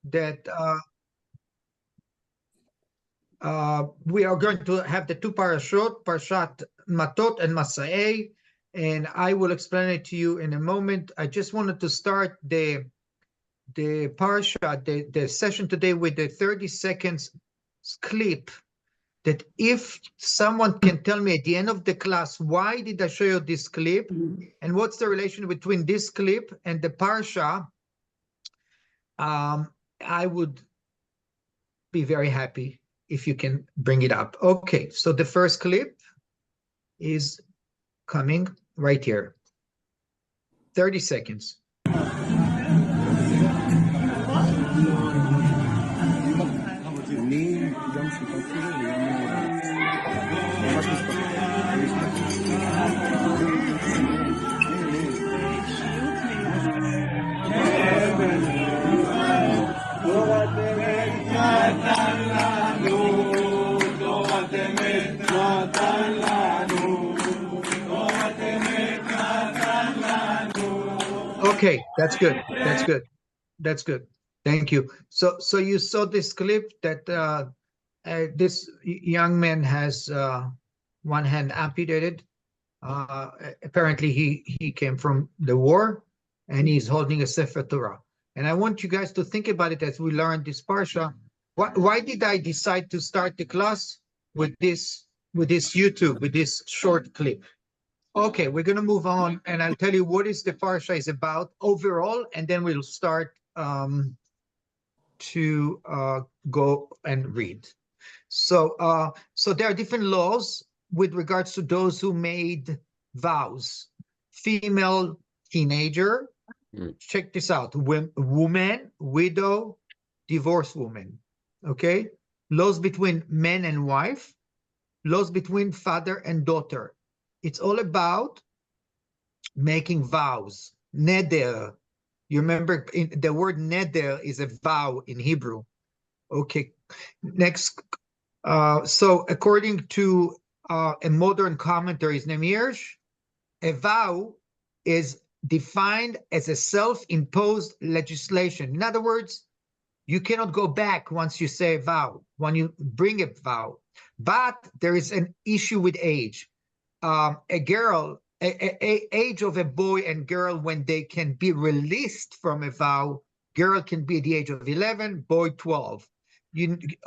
that we are going to have the two parashot, Parshat Matot-Masei, and I will explain it to you in a moment. I just wanted to start the Parsha, the session today with the 30 seconds clip, that if someone can tell me at the end of the class, why did I show you this clip, and what's the relation between this clip and the Parsha, I would be very happy if you can bring it up. Okay, so the first clip is coming right here. 30 seconds. Okay, that's good. That's good. That's good. Thank you. So you saw this clip that this young man has one hand amputated. Apparently he came from the war, and he's holding a Sefer Torah. And I want you guys to think about it as we learn this Parsha. Why did I decide to start the class with this YouTube, with this short clip? Okay, we're going to move on, and I'll tell you what is the Parsha is about overall, and then we'll start to go and read. So there are different laws with regards to those who made vows. Female teenager, check this out, woman, widow, divorced woman, okay? Laws between man and wife, laws between father and daughter. It's all about making vows, neder. You remember the word neder is a vow in Hebrew. Okay, next. So according to a modern commentary, his name Hirsch, a vow is defined as a self-imposed legislation. In other words, you cannot go back once you say a vow, when you bring a vow. But there is an issue with age. A girl, age of a boy and girl when they can be released from a vow, girl can be at the age of 11, boy 12.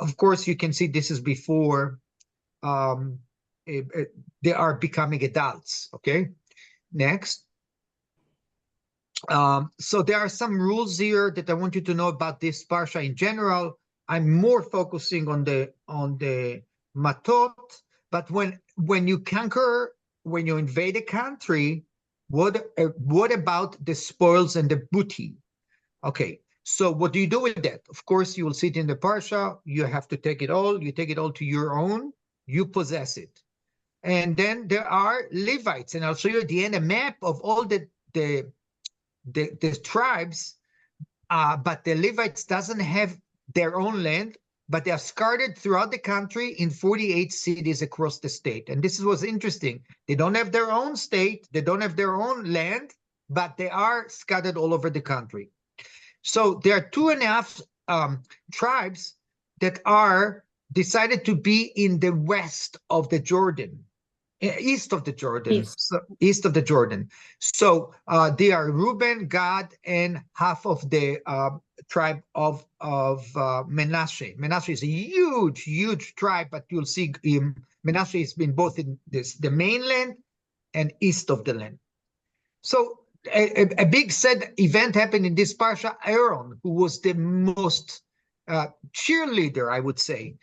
Of course, you can see this is before they are becoming adults, okay? Next. So there are some rules here that I want you to know about this Parsha in general. I'm more focusing on the Matot, but when you conquer, when you invade a country, what about the spoils and the booty? Okay, so what do you do with that? Of course, you will see it in the Parsha. You have to take it all. You take it all to your own. You possess it. And then there are Levites, and I'll show you at the end a map of all the tribes, but the Levites doesn't have their own land, but they are scattered throughout the country in 48 cities across the state. And this was interesting. They don't have their own state, they don't have their own land, but they are scattered all over the country. So there are 2.5 tribes that are decided to be in the west of the Jordan. East of the Jordan. East of the Jordan. So they are Reuben, Gad, and half of the tribe of Manasseh. Manasseh is a huge tribe, but you'll see Manasseh has been both in the mainland and east of the land. So a big sad event happened in this Parsha. Aaron, who was the most cheerleader, I would say,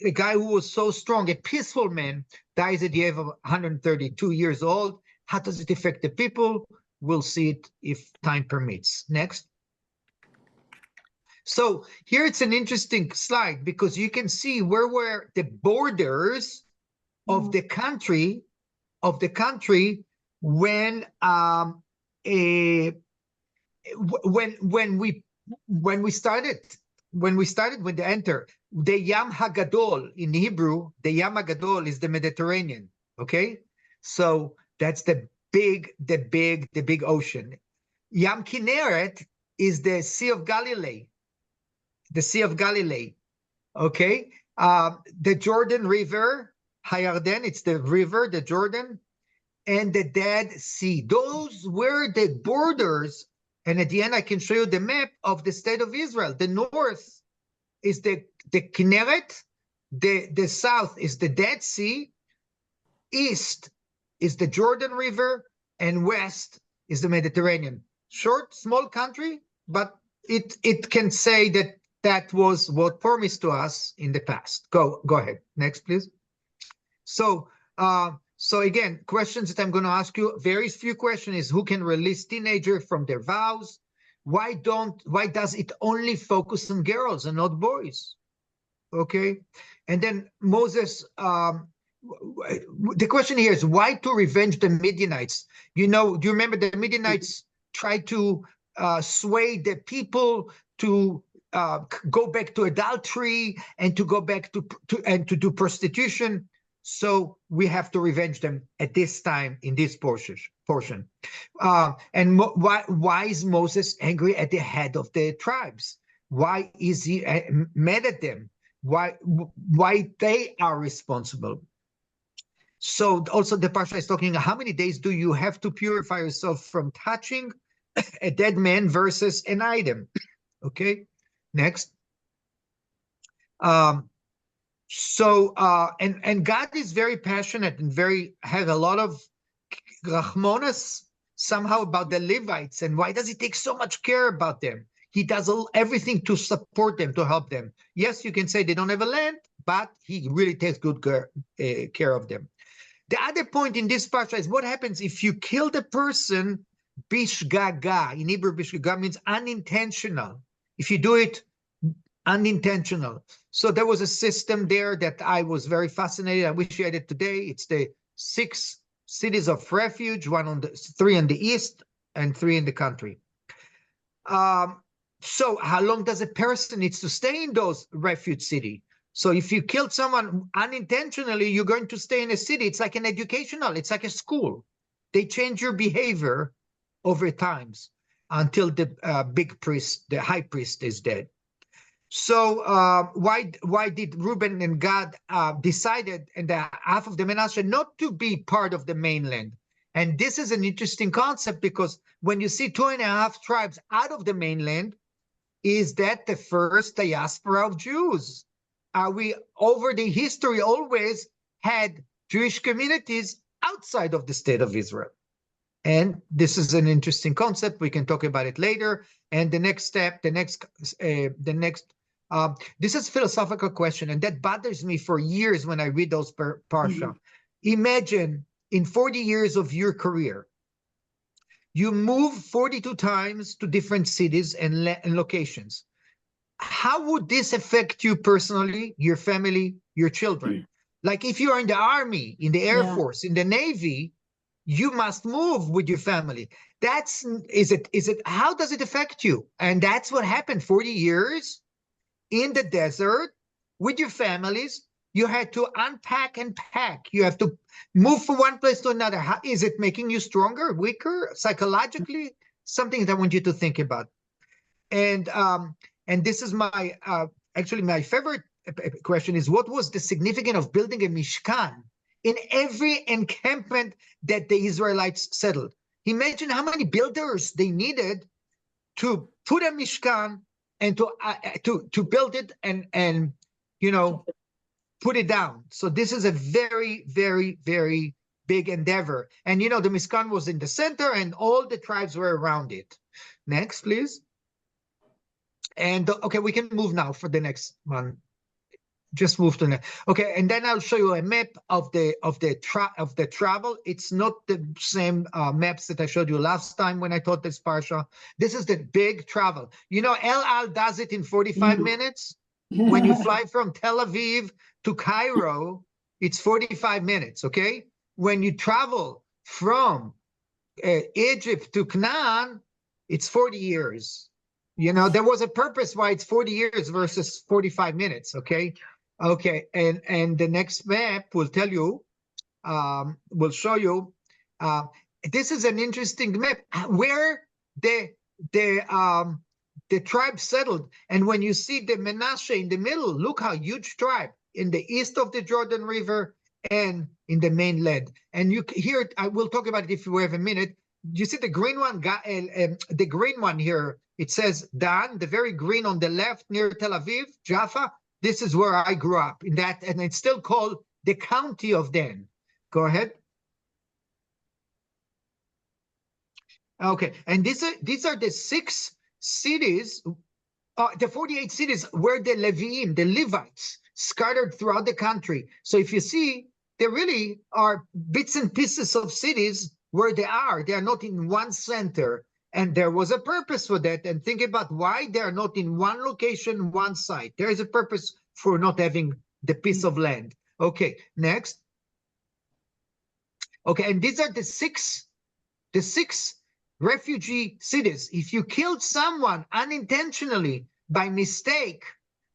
a guy who was so strong, a peaceful man, dies at the age of 132 years old. How does it affect the people? We'll see it if time permits. Next. So here it's an interesting slide because you can see where were the borders of the country when we started when they enter. The Yam HaGadol in Hebrew, the Yam HaGadol is the Mediterranean, okay? So that's the big ocean. Yam Kinneret is the Sea of Galilee. the Sea of Galilee. Okay, the Jordan River, Hayarden, it's the river, the Jordan, and the Dead Sea. Those were the borders. And at the end, I can show you the map of the state of Israel. The north is the Kinneret, the south is the Dead Sea, east is the Jordan River, and west is the Mediterranean. Short, small country, but it can say that that was what promised to us in the past. Go ahead. Next, please. So so again, questions that I'm going to ask you, very few questions, is who can release teenager from their vows? Why does it only focus on girls and not boys? Okay. And then Moses, the question here is why to revenge the Midianites? You know, do you remember the Midianites tried to sway the people to go back to adultery and to go back to do prostitution? So we have to revenge them at this time in this portion. And why is Moses angry at the head of the tribes? Why is he mad at them? Why they are responsible? So also the Parsha is talking, how many days do you have to purify yourself from touching a dead man versus an item? Okay, next. And God is very passionate and has a lot of rachmonas somehow about the Levites. And why does he take so much care about them? He does everything to support them, to help them. Yes, you can say they don't have a land, but he really takes good care of them. The other point in this parsha is what happens if you kill the person bishgaga. In Hebrew, bishgaga means unintentional. If you do it unintentional. So there was a system there that I was very fascinated. I wish you had it today. It's the 6 cities of refuge, 3 in the east and 3 in the country. So how long does a person needs to stay in those refuge city? So if you killed someone unintentionally, you're going to stay in a city. It's like an educational, it's like a school. They change your behavior over times until the big priest, the high priest, is dead. So why did Reuben and Gad decided, and the half of the Manasseh, not to be part of the mainland? And this is an interesting concept, because when you see 2.5 tribes out of the mainland, is that the first diaspora of Jews? We, over the history, always had Jewish communities outside of the state of Israel. And this is an interesting concept. We can talk about it later. And the next step, this is a philosophical question, and that bothers me for years when I read those Parsha. Imagine in 40 years of your career, you move 42 times to different cities and locations. How would this affect you personally, your family, your children? Like if you are in the army, in the Air Force, in the Navy, you must move with your family. How does it affect you? And that's what happened 40 years in the desert with your families. You had to unpack and pack. You have to move from one place to another. How, is it making you stronger, weaker, psychologically? Something that I want you to think about. And this is my, actually my favorite question is, what was the significance of building a Mishkan in every encampment that the Israelites settled? Imagine how many builders they needed to put a Mishkan and to build it and you know, put it down. So this is a very, very, very big endeavor. And you know, the Mishkan was in the center and all the tribes were around it. Next, please. And okay, we can move now for the next one. Just move to the next. Okay, and then I'll show you a map of the travel. It's not the same maps that I showed you last time when I taught this parsha. This is the big travel. You know, El Al does it in 45 minutes. When you fly from Tel Aviv to Cairo, it's 45 minutes. Okay, when you travel from Egypt to Canaan, it's 40 years. You know, there was a purpose why it's 40 years versus 45 minutes. Okay. Okay, and the next map will tell you, will show you. This is an interesting map where the the tribe settled. And when you see the Manasseh in the middle, look how huge tribe in the east of the Jordan River and in the mainland. And you hear it, I will talk about it if we have a minute. You see the green one, the green one here, it says Dan, the very green on the left near Tel Aviv, Jaffa. This is where I grew up in that, and it's still called the county of Dan. Go ahead. Okay, and these are the 6 cities, the 48 cities where the Leviim, the Levites, scattered throughout the country. So if you see, there really are bits and pieces of cities where they are not in one center. And there was a purpose for that. And think about why they are not in one location, one site. There is a purpose for not having the piece of land. Okay, next. Okay, and these are the six refugee cities. If you killed someone unintentionally by mistake,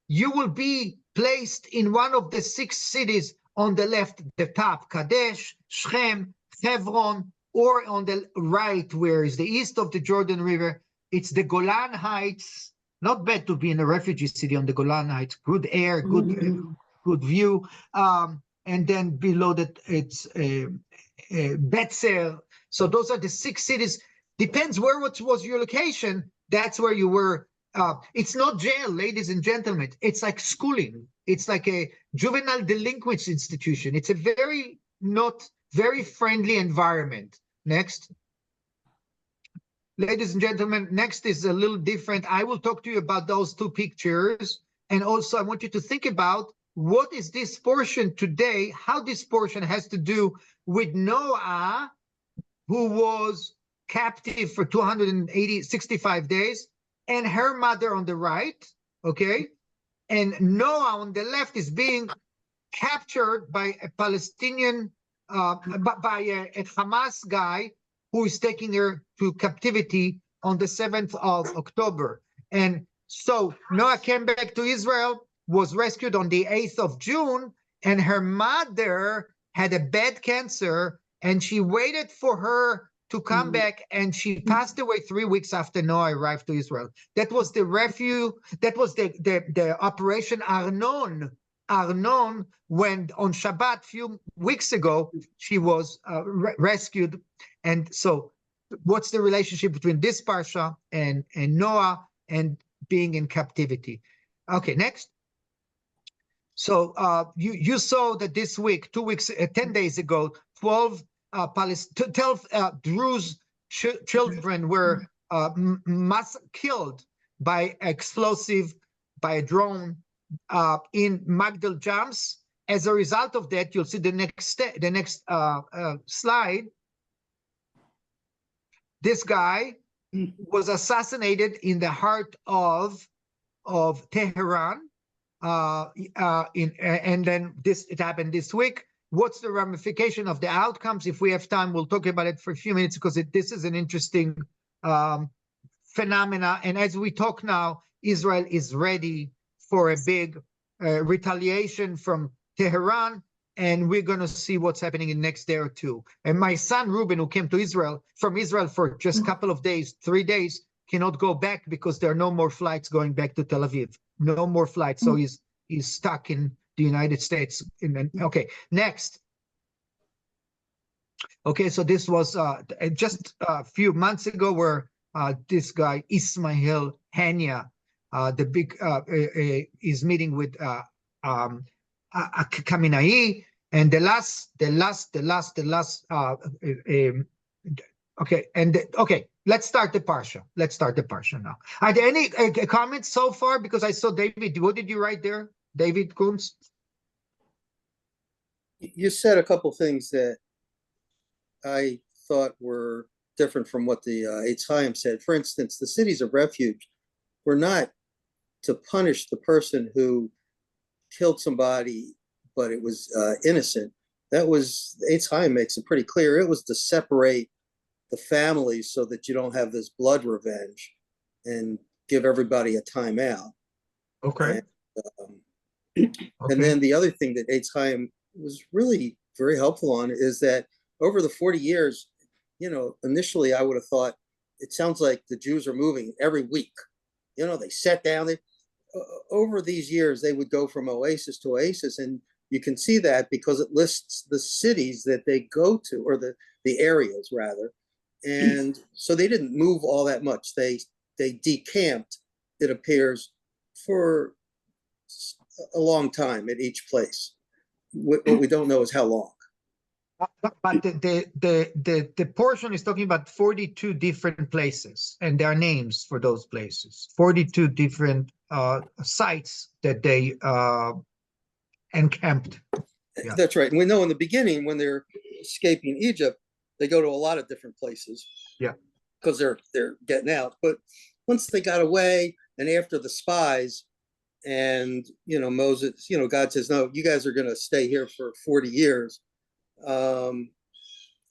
you will be placed in one of the 6 cities on the left, the top, Kadesh, Shechem, Hebron, or on the right, where is the east of the Jordan River. It's the Golan Heights. Not bad to be in a refugee city on the Golan Heights. Good air, good view. And then below that, it's Betzel. So those are the 6 cities. Depends where what was your location. That's where you were. It's not jail, ladies and gentlemen. It's like schooling. It's like a juvenile delinquency institution. It's a not very friendly environment. Next. Ladies and gentlemen, next is a little different. I will talk to you about those 2 pictures. And also I want you to think about what is this portion today, how this portion has to do with Noah, who was captive for 65 days, and her mother on the right, okay? And Noah on the left is being captured by a Palestinian, by a Hamas guy who is taking her to captivity on the 7th of October. And so Noah came back to Israel, was rescued on the 8th of June, and her mother had a bad cancer, and she waited for her to come back, and she passed away 3 weeks after Noah arrived to Israel. That was the refuge. That was the Operation Arnon. Arnon, when on Shabbat a few weeks ago, she was rescued. And so what's the relationship between this Parsha and Noah and being in captivity? Okay, next. So you saw that this week, 2 weeks, 10 days ago, 12 Druze children were killed by explosive, by a drone in Magdal Jams. As a result of that, you'll see the next slide. This guy was assassinated in the heart of Tehran, and then it happened this week. What's the ramification of the outcomes? If we have time, we'll talk about it for a few minutes, because this is an interesting phenomena. And as we talk now, Israel is ready for a big retaliation from Tehran, and we're going to see what's happening in the next day or 2. And my son Reuben, who came to from Israel for just a couple of days, 3 days, cannot go back because there are no more flights going back to Tel Aviv. No more flights. So he's stuck in the United States. Okay, next. Okay, so this was just a few months ago, where this guy, Ishmael Haniyeh, the big, is meeting with Khamenei, and the last. Okay, let's start the Parsha. Let's start the Parsha now. Are there any comments so far? Because I saw David. What did you write there, David Kunz? You said a couple things that I thought were different from what the Eitz Chaim said. For instance, the cities of refuge were not to punish the person who killed somebody, but it was innocent. That was, Eitz Chaim makes it pretty clear. It was to separate the families so that you don't have this blood revenge, and give everybody a timeout. Okay. And then the other thing that Eitz Chaim was really very helpful on is that over the 40 years, initially I would have thought, it sounds like the Jews are moving every week. They sat down. Over these years, they would go from oasis to oasis, and you can see that because it lists the cities that they go to, or the areas rather. And so they didn't move all that much. They decamped, it appears, for a long time at each place. What we don't know is how long. But the portion is talking about 42 different places, and there are names for those places. 42 different sites that they encamped. Yeah. That's right. And we know in the beginning, when they're escaping Egypt, they go to a lot of different places. Yeah. Because they're getting out. But once they got away, and after the spies, and Moses, God says, no, you guys are going to stay here for 40 years.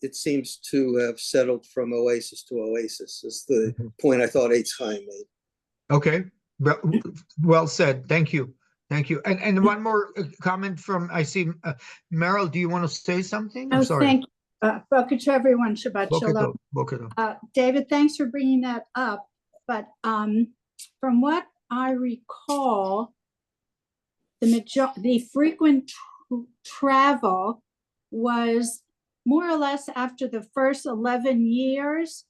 It seems to have settled from oasis to oasis. Is the point I thought Eitz Chaim made. Okay, well said. Thank you. And one more comment from, I see, Meryl, do you want to say something? I'm sorry. Thank you. Boker to everyone. Shabbat shalom. David, thanks for bringing that up. But from what I recall, the frequent travel was more or less after the first 11 years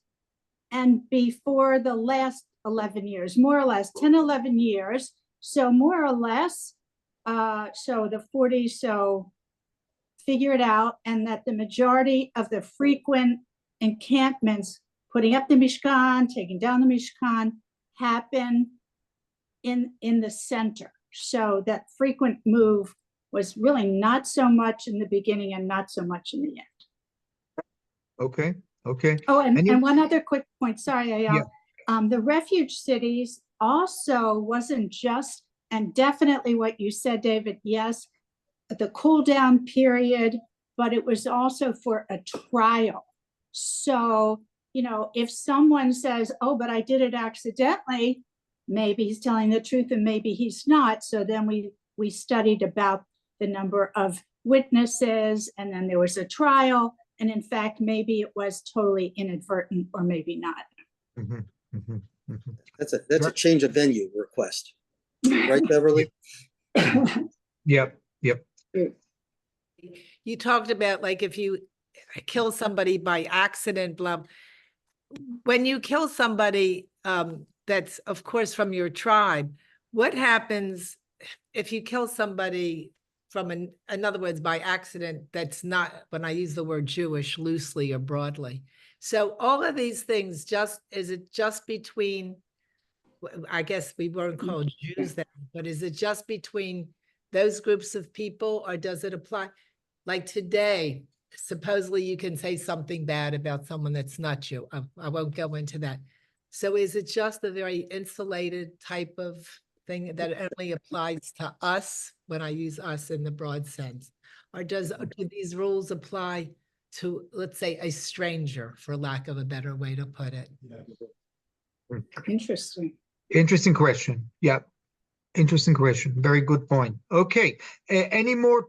and before the last 11 years, more or less 10, 11 years. So more or less, so the 40, so figure it out, and that the majority of the frequent encampments, putting up the Mishkan, taking down the Mishkan, happen in the center. So that frequent move was really not so much in the beginning and not so much in the end. Okay. Oh, and one other quick point. Sorry, Eyal. Yeah. The refuge cities also wasn't just, and definitely what you said, David, yes, the cool down period, but it was also for a trial. So, if someone says, oh, but I did it accidentally, maybe he's telling the truth and maybe he's not. So then we studied about the number of witnesses, and then there was a trial. And in fact, maybe it was totally inadvertent or maybe not. That's a change of venue request. Right, Beverly? Yep. You talked about, like, if you kill somebody by accident, blah. When you kill somebody that's, of course, from your tribe, what happens if you kill somebody from, in other words, by accident, that's not, when I use the word Jewish loosely or broadly? So all of these things, is it just between, I guess we weren't called Jews then, but is it just between those groups of people, or does it apply? Like today, supposedly you can say something bad about someone that's not you. I won't go into that. So is it just a very insulated type of thing that only applies to us, when I use us in the broad sense? Or do these rules apply to, let's say, a stranger, for lack of a better way to put it? Interesting question. Yeah. Interesting question. Very good point. Okay. Any more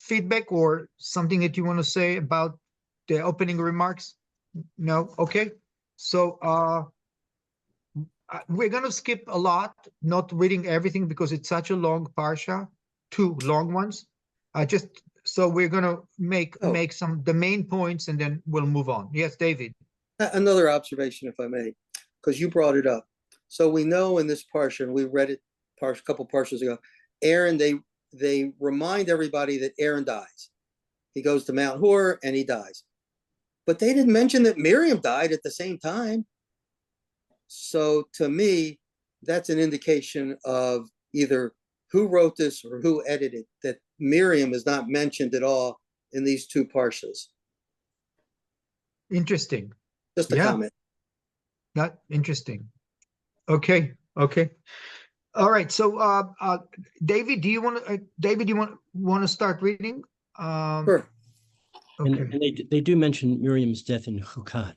feedback or something that you want to say about the opening remarks? No? Okay. So we're going to skip a lot, not reading everything because it's such a long Parsha, 2 long ones. So we're going to make the main points and then we'll move on. Yes, David. Another observation, if I may, because you brought it up. So we know in this Parsha, and we read it a couple Parshas ago, Aaron, they remind everybody that Aaron dies. He goes to Mount Hor and he dies. But they didn't mention that Miriam died at the same time. So to me, that's an indication of either who wrote this or who edited, that Miriam is not mentioned at all in these 2 Parshas. Interesting. Just a comment. Not interesting. Okay. All right. So, David, do you want to start reading? Sure. Okay. And they do mention Miriam's death in Hukat.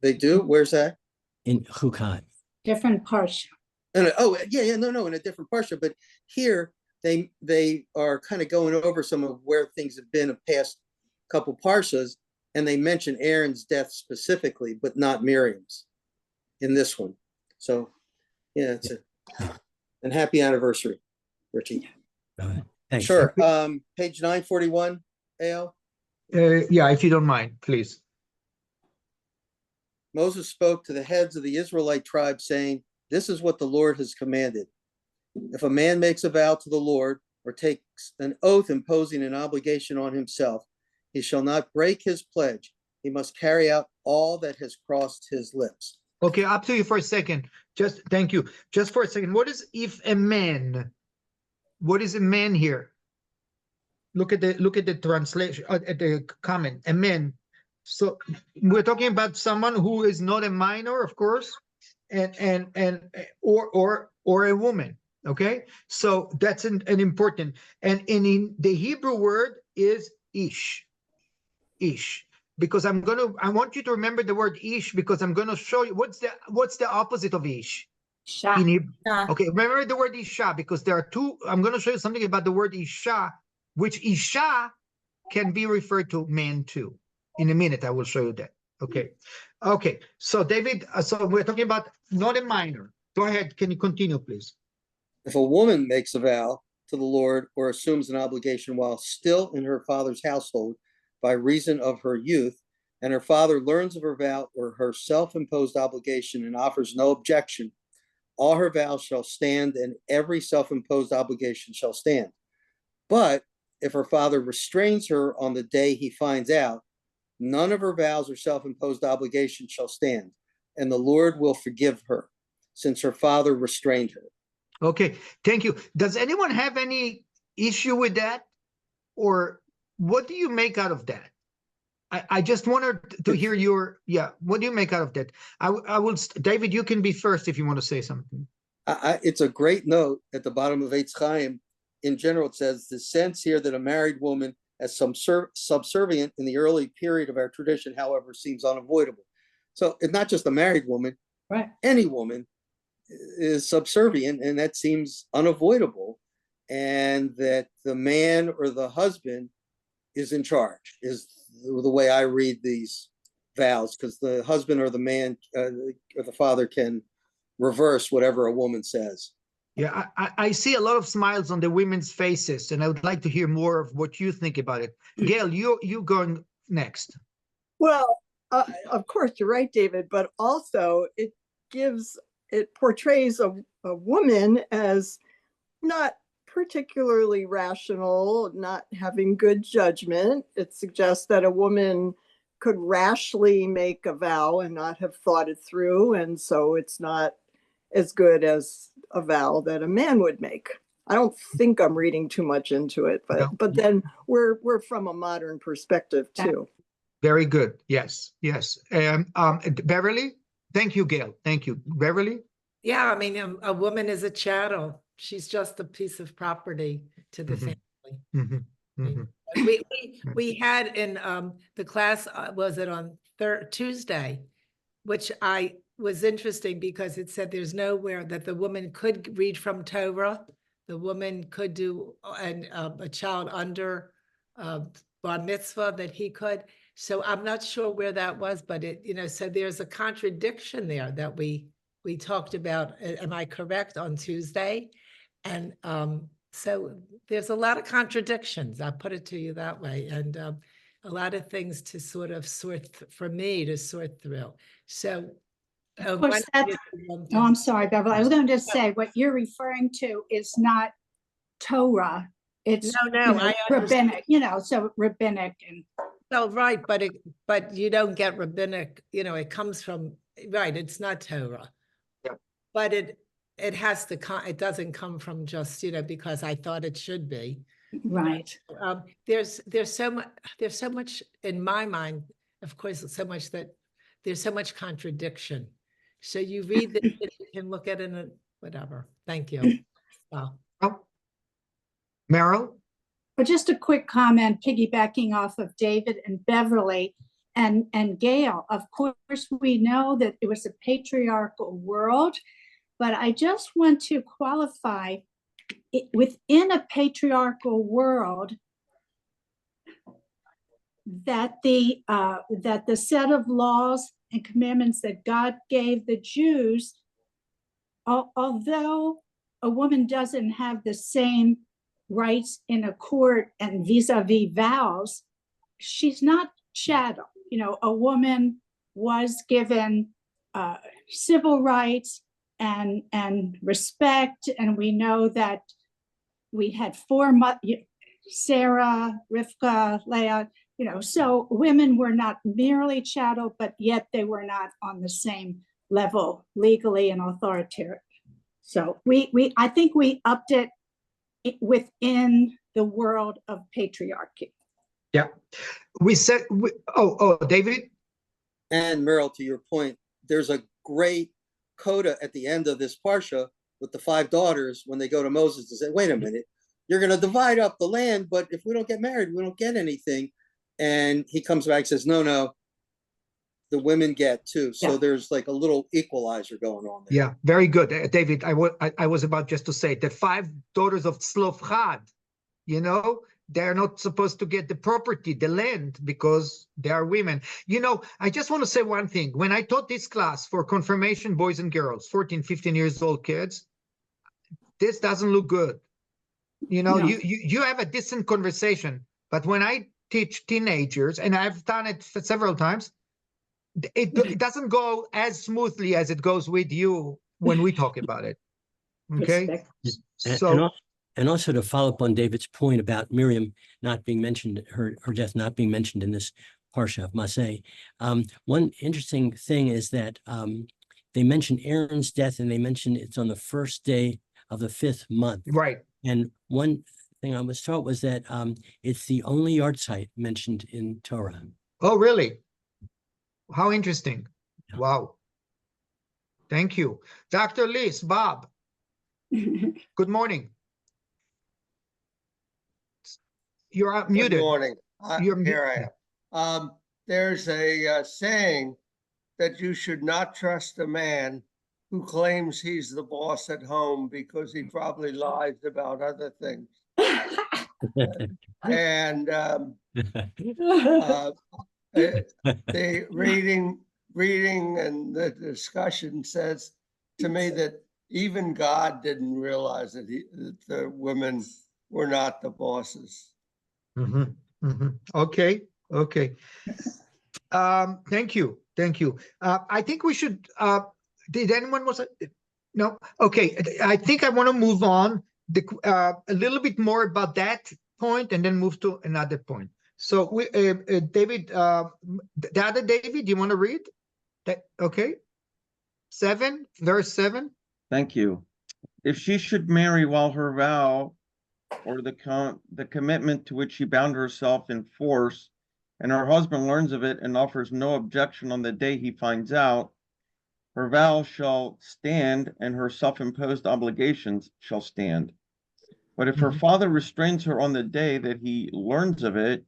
They do? Where's that? In Hukat. Different Parsha. No, in a different Parsha. But here they are kind of going over some of where things have been in past couple Parshas, and they mention Aaron's death specifically, but not Miriam's. in this one. So, yeah, it's and happy anniversary, Richie. Thanks. Sure. Page 941, AL. Yeah, if you don't mind, please. Moses spoke to the heads of the Israelite tribes, saying, "This is what the Lord has commanded. If a man makes a vow to the Lord or takes an oath imposing an obligation on himself, he shall not break his pledge. He must carry out all that has crossed his lips." Okay, up to you for a second. Just thank you. Just for a second. What is if a man? What is a man here? Look at the translation at the comment. A man. So we're talking about someone who is not a minor, of course, or a woman. Okay, so that's an important. And in the Hebrew word is ish, because I want you to remember the word ish, because I'm gonna show you what's the opposite of ish. Shah. In Hebrew. Okay, remember the word isha, because there are two. I'm going to show you something about the word isha, which isha can be referred to man too. In a minute, I will show you that. Okay. So David, so we're talking about not a minor. Go ahead. Can you continue, please? If a woman makes a vow to the Lord or assumes an obligation while still in her father's household by reason of her youth, and her father learns of her vow or her self-imposed obligation and offers no objection, all her vows shall stand, and every self-imposed obligation shall stand. But if her father restrains her on the day he finds out, none of her vows or self-imposed obligations shall stand, and the Lord will forgive her, since her father restrained her. Okay, thank you. Does anyone have any issue with that? Or what do you make out of that? I just wanted to hear your, what do you make out of that? I will, David, you can be first if you want to say something. It's a great note at the bottom of Eitz Chaim. In general, it says the sense here that a married woman as subservient in the early period of our tradition, however, seems unavoidable. So it's not just a married woman, Right. Any woman is subservient, and that seems unavoidable. And that the man or the husband is in charge, is the way I read these vows, because the husband or the man or the father can reverse whatever a woman says. Yeah, I see a lot of smiles on the women's faces, and I would like to hear more of what you think about it. Gail, you going next. Well, of course, you're right, David, but also it portrays a woman as not particularly rational, not having good judgment. It suggests that a woman could rashly make a vow and not have thought it through, and so it's not as good as a vow that a man would make. I don't think I'm reading too much into it, but then we're from a modern perspective too. Very good. Yes. Beverly, thank you, Gail. Thank you, Beverly. Yeah, I mean, a woman is a chattel. She's just a piece of property to the family. We had in the class, was it on Tuesday, which I was interesting because it said there's nowhere that the woman could read from Torah. The woman could do, and a child under bar mitzvah that he could. So I'm not sure where that was, but it, so there's a contradiction there that we talked about. Am I correct, on Tuesday? And so there's a lot of contradictions. I'll put it to you that way. And a lot of things to sort of for me to sort through. So of course, I'm sorry, Beverly. I was going to just say what you're referring to is not Torah. It's rabbinic, so rabbinic and. No, right, but you don't get rabbinic. It comes from It's not Torah, but it has to come. It doesn't come from just because I thought it should be. Right. There's so much in my mind. Of course, so much that there's so much contradiction. So you read this, you can look at it and whatever. Thank you. Wow. Meryl? But just a quick comment, piggybacking off of David and Beverly and Gail. Of course, we know that it was a patriarchal world, but I just want to qualify it, within a patriarchal world, that the set of laws and commandments that God gave the Jews, although a woman doesn't have the same rights in a court and vis-a-vis vows, she's not chattel. You know, a woman was given civil rights and respect, and we know that we had Sarah, Rivka, Leah, you know, so women were not merely chattel, but yet they were not on the same level legally and authoritarian. So I think we upped it within the world of patriarchy. Yeah, we said, David? And Meryl, to your point, there's a great coda at the end of this Parsha with the 5 daughters when they go to Moses and say, wait a minute, you're going to divide up the land, but if we don't get married, we don't get anything. And he comes back and says, no, the women get too. So there's like a little equalizer going on there. Yeah, very good, David. I was about just to say the 5 daughters of Tzlofchad, you know, they're not supposed to get the property, the land, because they are women. You know, I just want to say one thing. When I taught this class for confirmation boys and girls, 14, 15 years old kids, this doesn't look good. You know, you have a decent conversation, but when I teach teenagers, and I've done it several times, it doesn't go as smoothly as it goes with you when we talk about it. Okay. And also to follow up on David's point about Miriam not being mentioned, her death not being mentioned in this Parsha of Masei. One interesting thing is that they mention Aaron's death, and they mention it's on the first day of the 5th month. Right. And one thing I was taught was that it's the only yahrzeit mentioned in Torah. Oh, really? How interesting. Yeah. Wow. Thank you. Dr. Liz, Bob, good morning. You're muted. Good morning. You're Here I am. There's a saying that you should not trust a man who claims he's the boss at home because he probably lies about other things. And the reading and the discussion says to me that even God didn't realize that the women were not the bosses. Okay. Thank you. I think we should. Did anyone was no? Okay. I think I want to move on a little bit more about that point, and then move to another point. So, David, the other David, you want to read that? Okay. 7, verse 7. Thank you. If she should marry while her vow or the commitment to which she bound herself in force, and her husband learns of it and offers no objection on the day he finds out, her vow shall stand and her self-imposed obligations shall stand. But if her father restrains her on the day that he learns of it,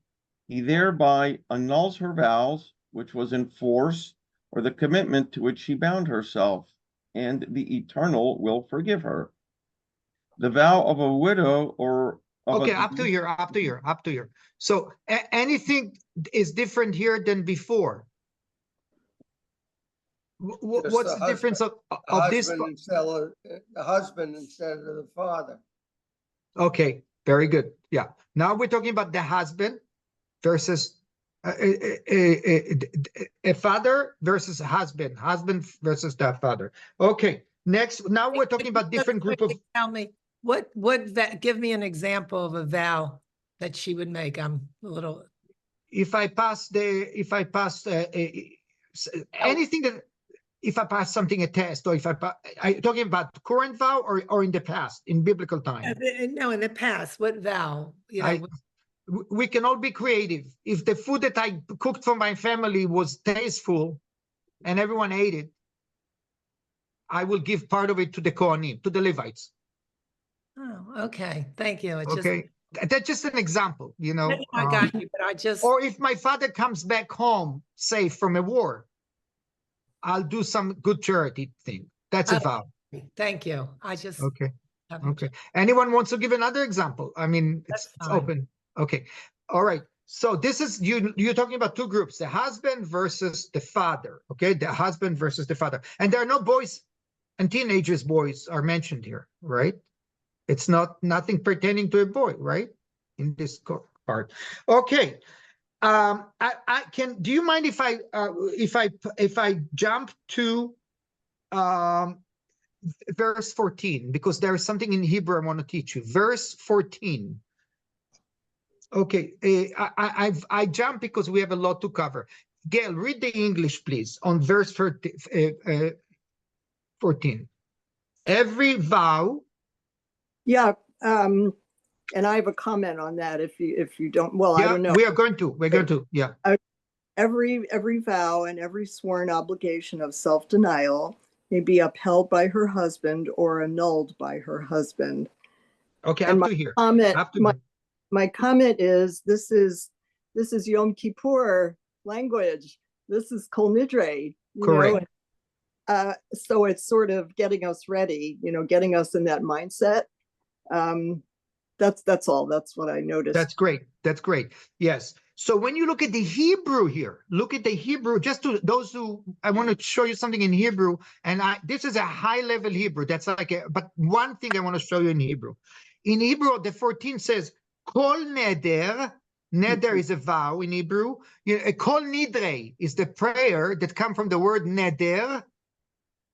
he thereby annuls her vows, which was in force, or the commitment to which she bound herself, and the Eternal will forgive her. The vow of a widow or of Okay, up to here. So anything is different here than before? What's the difference of this? The husband instead of the father. Okay, very good. Yeah. Now we're talking about the husband versus a father versus a husband versus that father. Okay. Next, now we're talking about different group of. Tell me what that. Give me an example of a vow that she would make. I'm a little. If I pass anything that. If I pass something a test, or if are you talking about current vow or in the past, in biblical time? No, in the past, what vow? You know, we can all be creative. If the food that I cooked for my family was tasteful and everyone ate it, I will give part of it to the Kohanim, to the Levites. Oh, okay. Thank you. Okay. That's just an example, you know. I got you, but I just. Or if my father comes back home safe from a war, I'll do some good charity thing. That's a vow. Thank you. I just. Okay. Anyone wants to give another example? I mean, it's open. Okay. All right. So this is you're talking about two groups, the husband versus the father. Okay, the husband versus the father. And there are no boys and teenagers boys are mentioned here, right? It's nothing pertaining to a boy, right? In this part. Okay. I can, do you mind if I jump to verse 14, because there is something in Hebrew I want to teach you. Verse 14. Okay, I jump because we have a lot to cover. Gail, read the English, please, on verse 14. Every vow. Yeah, and I have a comment on that if you don't, well, I don't know. We're going to, yeah. Every vow and every sworn obligation of self-denial may be upheld by her husband or annulled by her husband. Okay, and up to here. My comment is this is Yom Kippur language. This is Kol Nidre. Correct. So it's sort of getting us ready, getting us in that mindset. That's all. That's what I noticed. That's great. That's great. Yes. So when you look at the Hebrew here, look at the Hebrew, just to those who, I want to show you something in Hebrew. And this is a high level Hebrew. That's but one thing I want to show you in Hebrew. In Hebrew, the 14 says, Kol neder. Neder is a vow in Hebrew. Kol nidre is the prayer that comes from the word neder.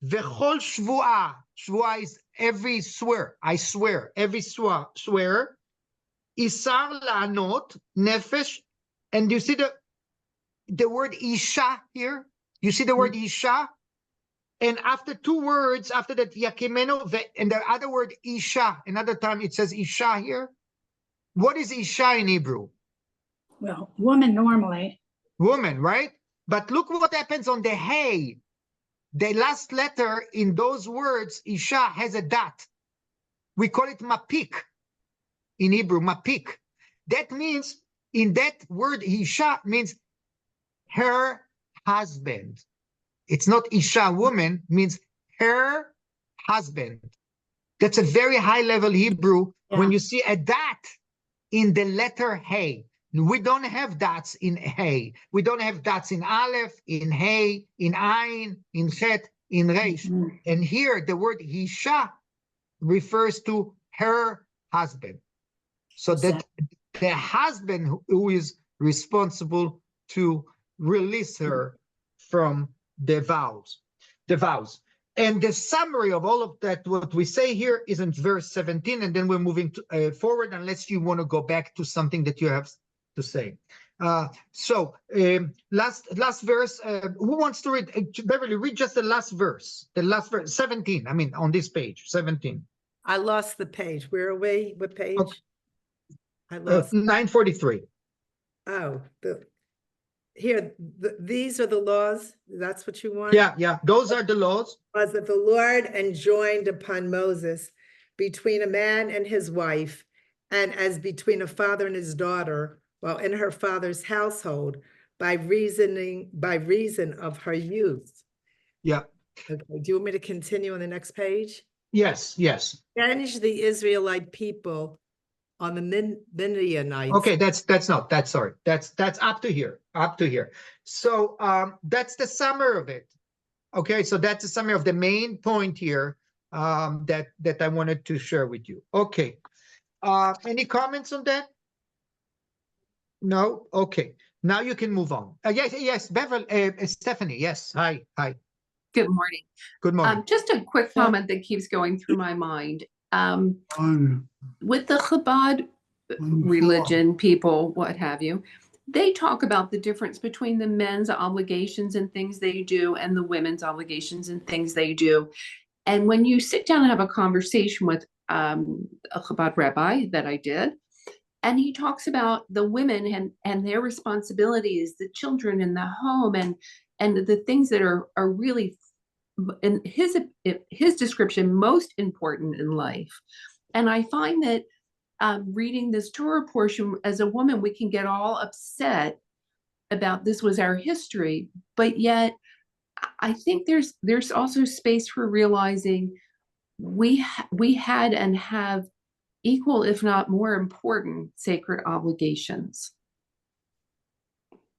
Vechol shvuah. Shvuah is every swear. I swear. Every swear. Isar la'anot, nefesh. And you see the word isha here? You see the word isha? And after two words, after that, yakimeno, and the other word isha. Another time it says isha here. What is isha in Hebrew? Well, woman normally. Woman, right? But look what happens on the hey. The last letter in those words, isha, has a dot. We call it mapik in Hebrew, mapik. That means, in that word, isha means her husband. It's not isha, woman, means her husband. That's a very high level Hebrew. Yeah. When you see a dot in the letter hey. We don't have dots in hey. We don't have dots in aleph, in hey, in ayin, in chet, in reish. And here the word isha refers to her husband. So that the husband who is responsible to release her from the vows. And the summary of all of that, what we say here is in verse 17, and then we're moving forward, unless you want to go back to something that you have to say. Last verse, who wants to read? Beverly, read just the last verse, 17, I mean, on this page, 17. I lost the page. Where are we? What page? Okay. I lost 943. Oh, these are the laws. That's what you want? Yeah. Those are the laws. Was that the Lord enjoined upon Moses between a man and his wife, and as between a father and his daughter, while in her father's household, by reason of her youth. Yeah. Okay. Do you want me to continue on the next page? Yes. Avenge the Israelite people on the Midianites. Okay, that's sorry. That's up to here. So that's the summary of it. Okay, so that's the summary of the main point here that I wanted to share with you. Okay. Any comments on that? No? Okay. Now you can move on. Yes, Beverly, Stephanie, yes. Hi. Good morning. Good morning. Just a quick comment that keeps going through my mind. With the Chabad religion, people, what have you, they talk about the difference between the men's obligations and things they do and the women's obligations and things they do. And when you sit down and have a conversation with a Chabad rabbi that I did, and he talks about the women and their responsibilities, the children in the home, and the things that are really, in his description, most important in life. And I find that reading this Torah portion, as a woman, we can get all upset about this was our history, but yet I think there's also space for realizing we had and have equal, if not more important, sacred obligations.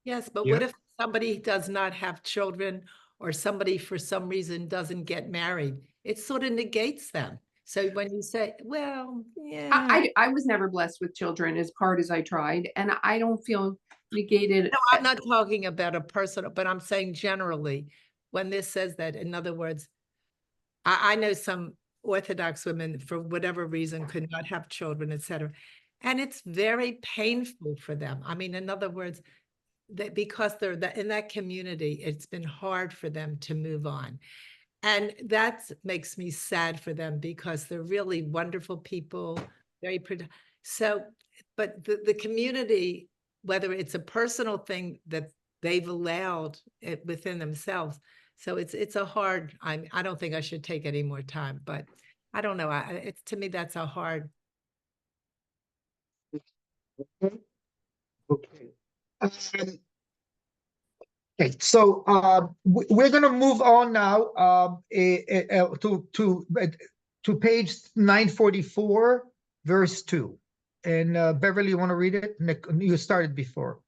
Yes, but Yeah. what if somebody does not have children or somebody for some reason doesn't get married? It sort of negates them. So when you say, well, yeah. I was never blessed with children as hard as I tried, and I don't feel negated. No, I'm not talking about a personal, but I'm saying generally, when this says that, in other words, I know some Orthodox women, for whatever reason, could not have children, etc. And it's very painful for them. I mean, in other words, that because they're in that community, it's been hard for them to move on. And that makes me sad for them because they're really wonderful people, very productive. So, but the community, whether it's a personal thing that they've allowed it within themselves. So it's a hard, I don't think I should take any more time, but I don't know. It's to me, that's a hard. Okay. Okay, so we're going to move on now to page 944, verse 2. And Beverly, you want to read it? You started before.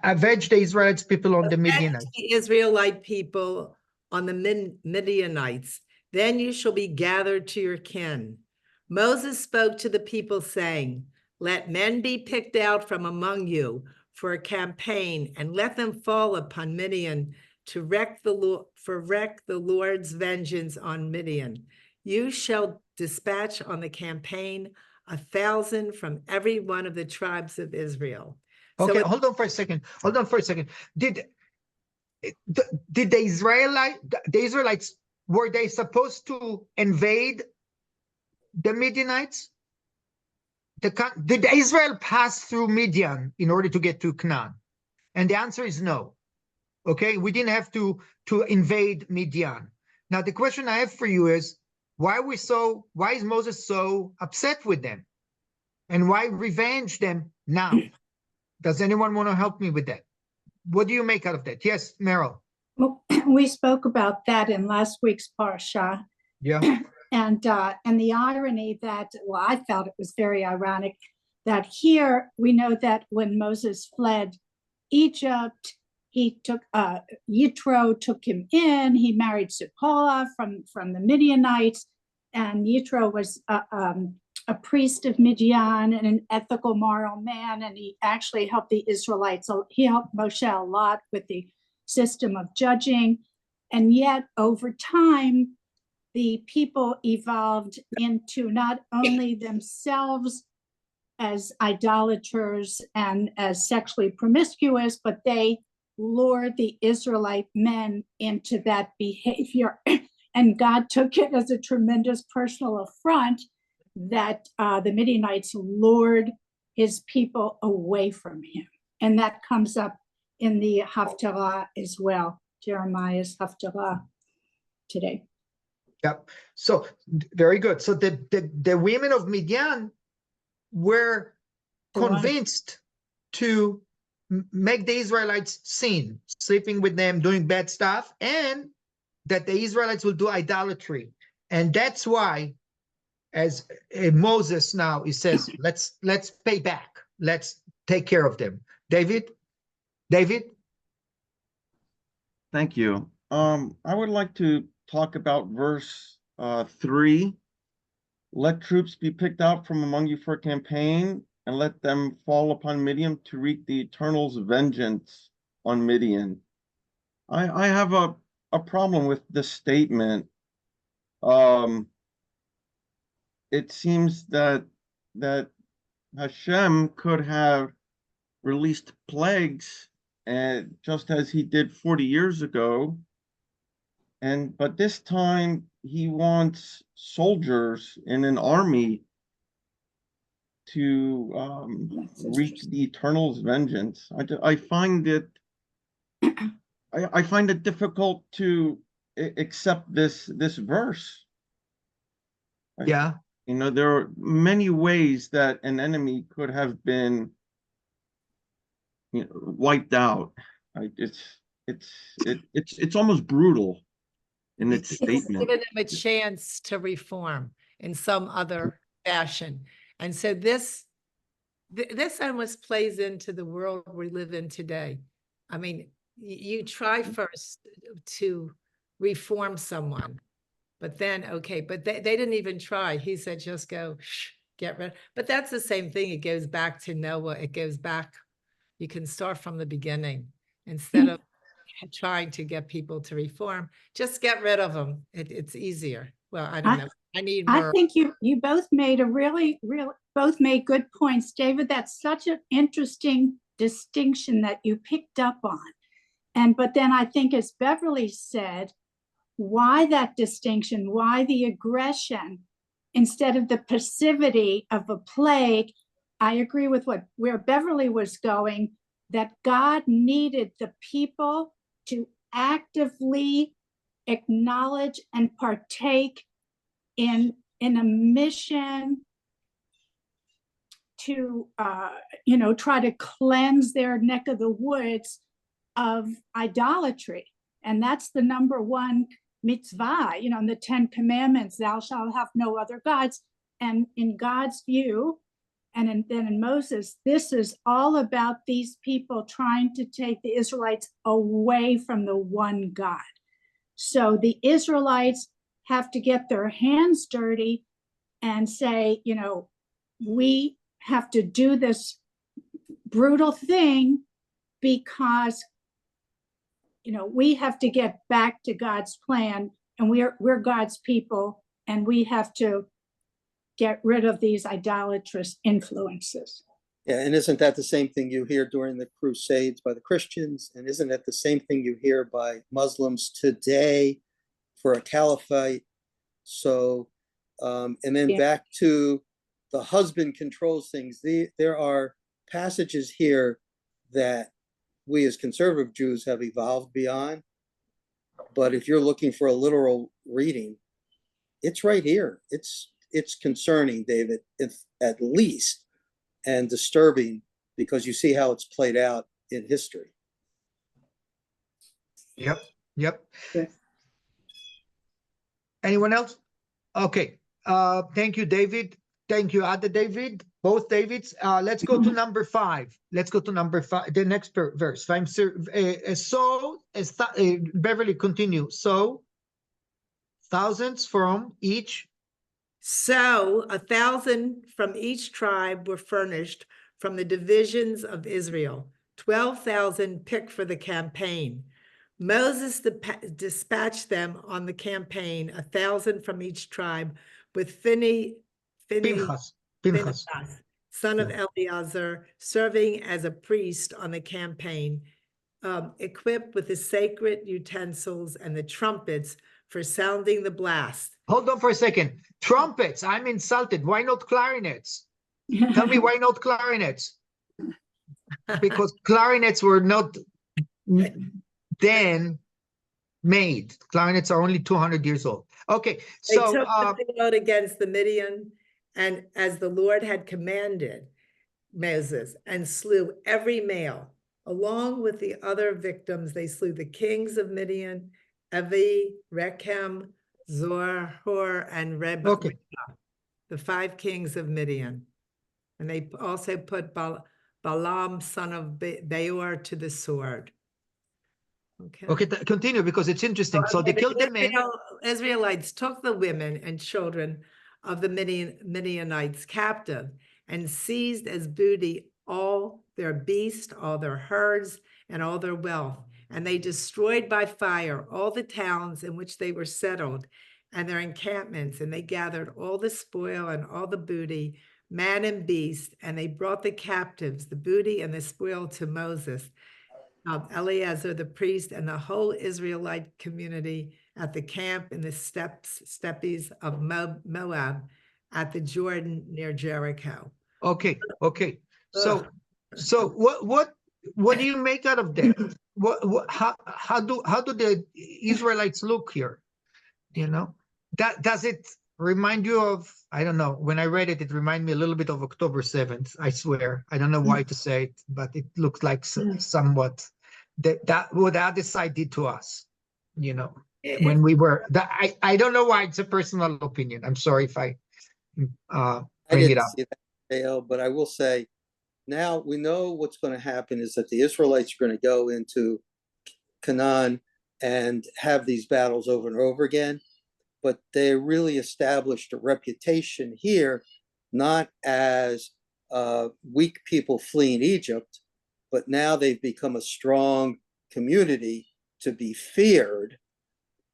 Avenge the Israelites people on the Midianites. The Israelite people on the Midianites, then you shall be gathered to your kin. Moses spoke to the people saying, let men be picked out from among you for a campaign, and let them fall upon Midian to wreak the Lord's vengeance on Midian. You shall dispatch on the campaign 1,000 from every one of the tribes of Israel. Okay, hold on for a second. Hold on for a second. Did the Israelites, were they supposed to invade the Midianites? Did Israel pass through Midian in order to get to Canaan? And the answer is no. Okay, we didn't have to invade Midian. Now the question I have for you is, why is Moses so upset with them? And why revenge them now? Does anyone want to help me with that? What do you make out of that? Yes, Meryl. Well, we spoke about that in last week's Parsha. Yeah. And the irony that, well, I felt it was very ironic that here we know that when Moses fled Egypt, he took Yitro took him in. He married Zipporah from the Midianites, and Yitro was a priest of Midian and an ethical, moral man, and he actually helped the Israelites. He helped Moshe a lot with the system of judging, and yet over time, the people evolved into not only themselves as idolaters and as sexually promiscuous, but they lured the Israelite men into that behavior. And God took it as a tremendous personal affront that the Midianites lured his people away from him. And that comes up in the Haftarah as well, Jeremiah's Haftarah today. Yep. So very good. So the women of Midian were convinced to make the Israelites sin, sleeping with them, doing bad stuff, and that the Israelites will do idolatry. And that's why, as Moses now, he says, let's pay back. Let's take care of them. David? Thank you. I would like to talk about verse 3. Let troops be picked out from among you for a campaign, and let them fall upon Midian to wreak the Eternal's vengeance on Midian. I have a problem with this statement. It seems that Hashem could have released plagues, and just as he did 40 years ago, but this time he wants soldiers in an army to wreak the Eternal's vengeance. I find it difficult to accept this verse. Yeah. You know, there are many ways that an enemy could have been, wiped out. It's almost brutal in its statement. Given them a chance to reform in some other fashion. And so this This almost plays into the world we live in today. I mean, you try first to reform someone, but then, okay, but they didn't even try. He said, just go, shh, get rid. But that's the same thing. It goes back to Noah. It goes back. You can start from the beginning instead of trying to get people to reform. Just get rid of them. It's easier. Well, I don't know. I need more. I think you both made a really both made good points, David. That's such an interesting distinction that you picked up on. But then I think, as Beverly said, why that distinction? Why the aggression instead of the passivity of a plague? I agree with where Beverly was going, that God needed the people to actively acknowledge and partake in a mission to try to cleanse their neck of the woods of idolatry. And that's the number one mitzvah, in the 10 Commandments, thou shalt have no other gods. And in God's view, and then in Moses, this is all about these people trying to take the Israelites away from the one God. So the Israelites have to get their hands dirty and say, we have to do this brutal thing because, we have to get back to God's plan, and we're God's people, and we have to get rid of these idolatrous influences. Yeah, and isn't that the same thing you hear during the Crusades by the Christians? And isn't that the same thing you hear by Muslims today for a caliphate? So, and then back to the husband controls things. There are passages here that we as conservative Jews have evolved beyond. But if you're looking for a literal reading, it's right here. It's concerning, David, if at least, and disturbing, because you see how it's played out in history. Yep. Yes. Anyone else? Okay. Thank you, David. Thank you, other David, both Davids. Let's go to number 5. Let's go to number 5, the next verse. Beverly, continue. So, thousands from each. So 1,000 from each tribe were furnished from the divisions of Israel, 12,000 picked for the campaign. Moses dispatched them on the campaign, 1,000 from each tribe, with Phinehas, son of Eleazar, serving as a priest on the campaign, equipped with the sacred utensils and the trumpets for sounding the blast. Hold on for a second. Trumpets, I'm insulted. Why not clarinets? Tell me why not clarinets? Because clarinets were not then made. Clarinets are only 200 years old. Okay, so they took the field against the Midian, and as the Lord had commanded Moses, and slew every male. Along with the other victims, they slew the kings of Midian, Evi, Rechem, Zor, Hor, and Reb, okay. the 5 kings of Midian. And they also put Balaam, son of Beor, to the sword. Okay, continue, because it's interesting. So they killed the men. Israelites took the women and children of the Midianites captive and seized as booty all their beasts, all their herds, and all their wealth. And they destroyed by fire all the towns in which they were settled and their encampments. And they gathered all the spoil and all the booty, man and beast, and they brought the captives, the booty and the spoil, to Moses, Eleazar the priest, and the whole Israelite community at the camp in the steppes of Moab at the Jordan near Jericho. Okay. So what do you make out of that? How do the Israelites look here? Does it remind you of, I don't know, when I read it, it reminded me a little bit of October 7th, I swear. I don't know why to say it, but it looks like somewhat that what the other side did to us, when we were, I don't know why, it's a personal opinion. I'm sorry if I bring it up. See that, but I will say now we know what's going to happen is that the Israelites are going to go into Canaan and have these battles over and over again. But they really established a reputation here, not as weak people fleeing Egypt, but now they've become a strong community to be feared,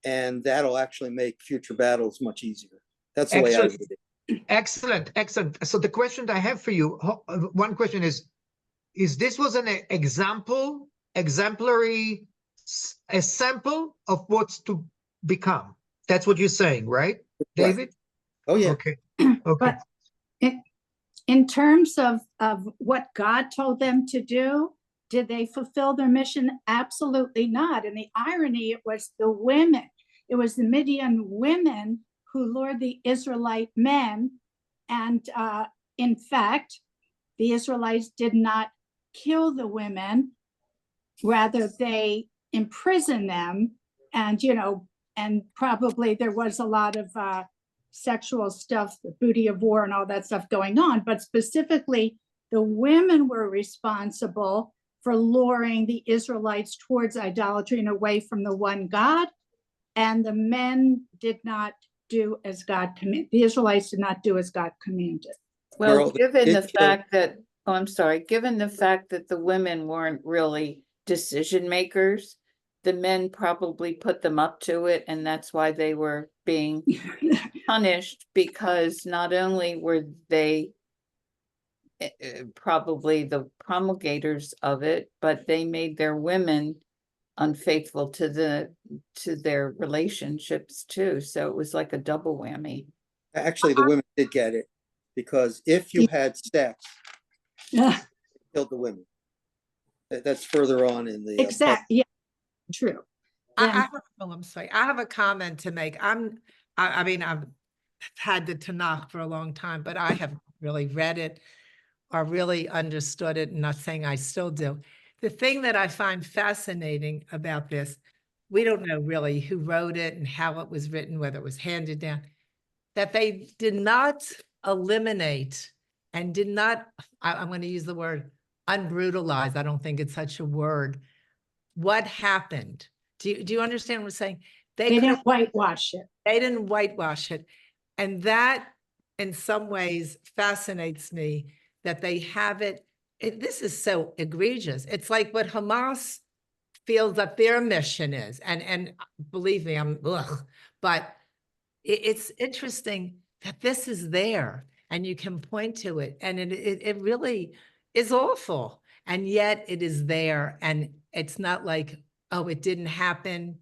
and that'll actually make future battles much easier. That's the way I read it. Excellent, excellent. So the question I have for you, one question is this was an exemplary, a sample of what's to become? That's what you're saying, right, David? Right. Oh, yeah. Okay. Okay. But in terms of what God told them to do, did they fulfill their mission? Absolutely not. And the irony, it was the women. It was the Midian women who lured the Israelite men. And in fact, the Israelites did not kill the women. Rather, they imprisoned them. And, you know, and probably there was a lot of sexual stuff, the booty of war and all that stuff going on. But specifically, the women were responsible for luring the Israelites towards idolatry and away from the one God. And the men did not do as God commanded. The Israelites did not do as God commanded. Well, given the fact that, oh, I'm sorry, given the fact that the women weren't really decision makers, the men probably put them up to it, and that's why they were being punished, because not only were they probably the promulgators of it, but they made their women unfaithful to their relationships too. So it was like a double whammy. Actually, the women did get it, because if you had sex, you killed the women. That's further on in the exactly. Yeah, true. I'm sorry. I have a comment to make. I mean, I've had the Tanakh for a long time, but I have really read it or really understood it, and not saying I still do. The thing that I find fascinating about this, we don't know really who wrote it and how it was written, whether it was handed down, that they did not eliminate and did not, I'm going to use the word unbrutalize. I don't think it's such a word. What happened? Do you understand what I'm saying? They didn't whitewash it. They didn't whitewash it. And that in some ways fascinates me, that they have it. This is so egregious. It's like what Hamas feels that their mission is. And believe me, but it's interesting that this is there and you can point to it. And it really is awful. And yet it is there. And it's not like, oh, it didn't happen.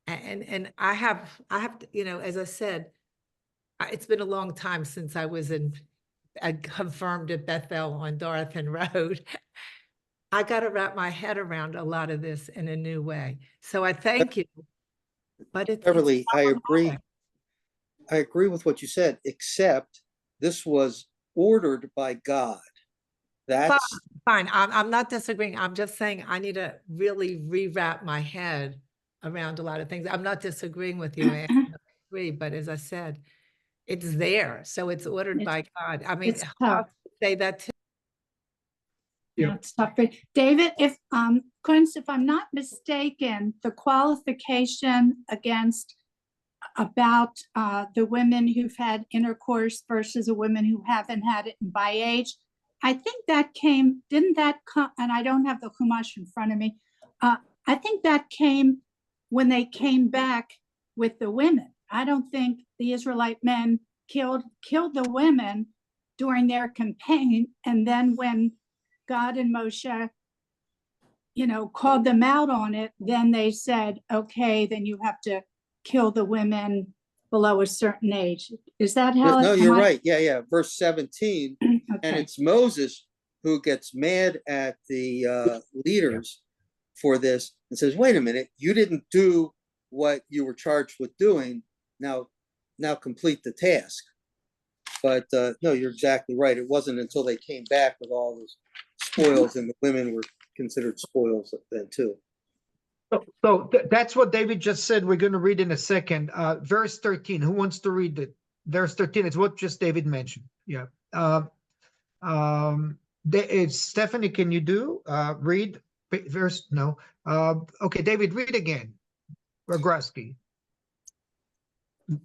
And I have to, you know, as I said, it's been a long time since I confirmed at Bethel on Dorothy Road. I got to wrap my head around a lot of this in a new way. So I thank you. But Beverly, I agree. I agree with what you said, except this was ordered by God. That's fine. I'm not disagreeing. I'm just saying I need to really rewrap my head around a lot of things. I'm not disagreeing with you. I agree, but as I said, it's there. So it's ordered by God. I mean, I'll say that too. Yeah, it's tough. David, if Quince, if I'm not mistaken, the qualification against about the women who've had intercourse versus the women who haven't had it by age, I think that came, didn't that come, and I don't have the Chumash in front of me, I think that came when they came back with the women. I don't think the Israelite men killed the women during their campaign, and then when God and Moshe, you know, called them out on it, then they said, okay, then you have to kill the women below a certain age. Is that how? No, you're right. Yeah. Verse 17, okay. And it's Moses who gets mad at the leaders for this and says, wait a minute, you didn't do what you were charged with doing. Now complete the task. But no, you're exactly right. It wasn't until they came back with all those spoils, and the women were considered spoils then too. So that's what David just said. We're going to read in a second. Verse 13. Who wants to read it? Verse 13. It's what just David mentioned. Yeah. Stephanie, can you read verse? No. Okay, David, read again. Rogroski.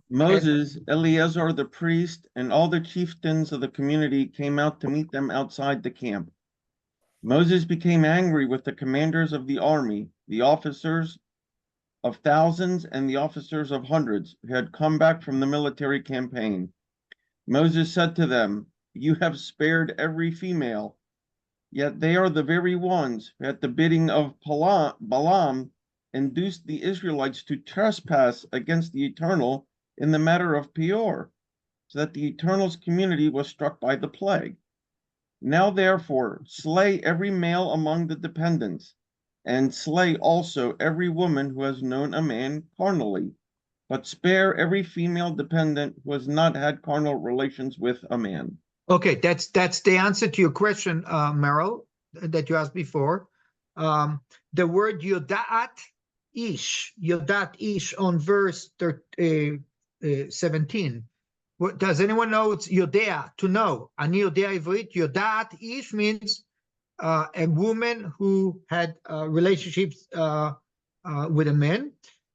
Moses, Eleazar the priest, and all the chieftains of the community came out to meet them outside the camp. Moses became angry with the commanders of the army, the officers of thousands and the officers of hundreds who had come back from the military campaign. Moses said to them, "You have spared every female, yet they are the very ones who at the bidding of Balaam induced the Israelites to trespass against the Eternal in the matter of Peor, so that the Eternal's community was struck by the plague. Now therefore slay every male among the dependents, and slay also every woman who has known a man carnally, but spare every female dependent who has not had carnal relations with a man." Okay, that's the answer to your question, Meryl, that you asked before. The word yodat ish on verse 17. Does anyone know it's yodea, to know? Ani yodea ivrit. Yodat ish means a woman who had relationships with a man.